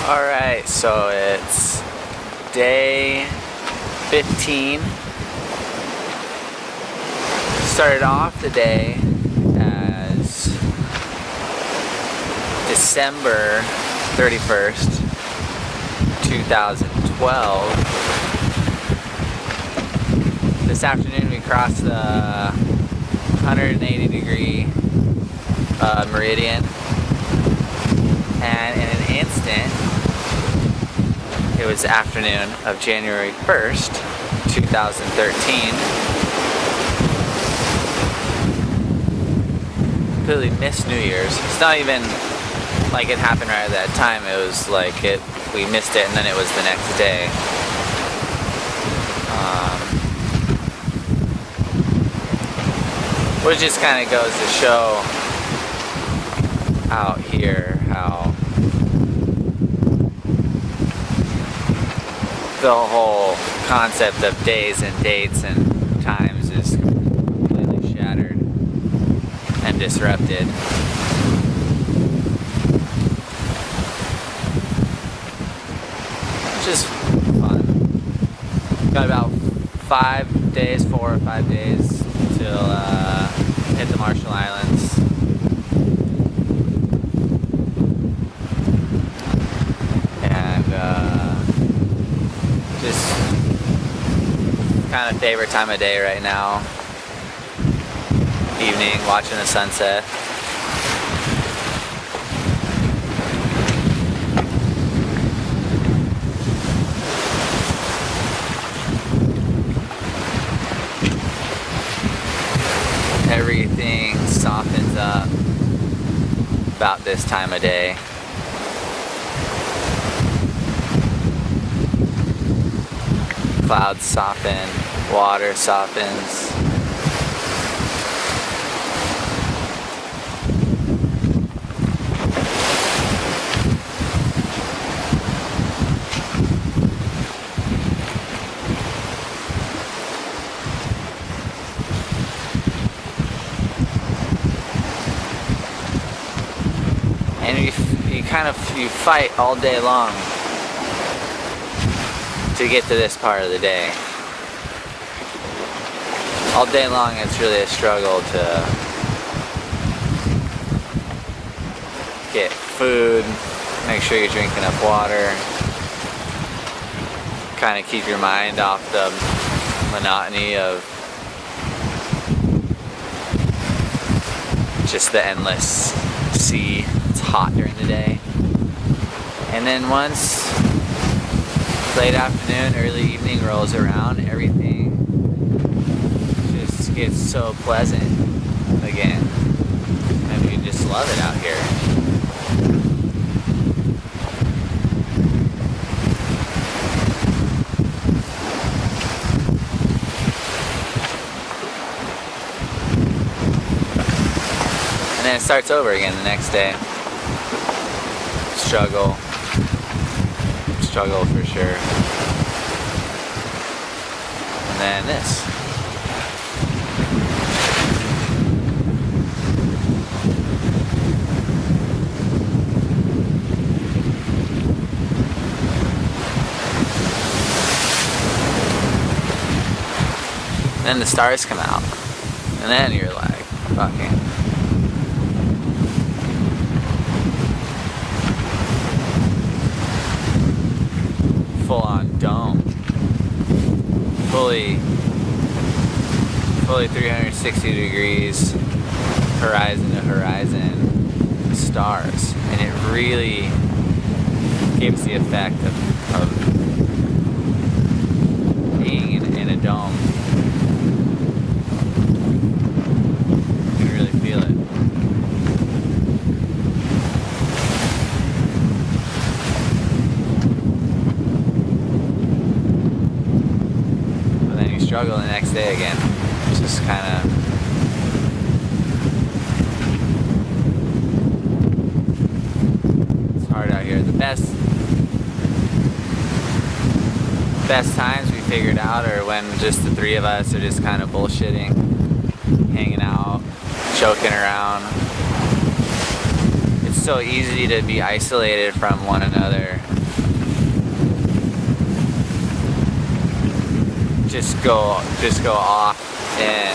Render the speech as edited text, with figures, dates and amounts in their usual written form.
Alright, so it's day 15. Started off the day as December 31st, 2012. This afternoon we crossed the 180-degree meridian, and in an instant, it was the afternoon of January 1st, 2013. Completely missed New Year's. It's not even like it happened right at that time. It was like we missed it and then it was the next day. Which just kind of goes to show out here how the whole concept of days and dates and times is completely shattered and disrupted. It's just fun. Got about 4 or 5 days till hit the Marshall Islands. Just kind of favorite time of day right now. Evening, watching the sunset. Everything softens up about this time of day. Clouds soften, water softens. And you fight all day long to get to this part of the day. All day long it's really a struggle to get food, make sure you drink enough water, kind of keep your mind off the monotony of just the endless sea. It's hot during the day. And then once late afternoon, early evening rolls around, everything just gets so pleasant again. And we just love it out here. And then it starts over again the next day. Struggle for sure. And then this. Then the stars come out. And then you're like, fucking. Full-on dome, fully 360 degrees, horizon to horizon, stars, and it really gives the effect of being in a dome. You can really feel it. Struggle the next day again. It's just kind of it's hard out here. The best times we figured out are when just the three of us are just kind of bullshitting, hanging out, joking around. It's so easy to be isolated from one another. Just go off and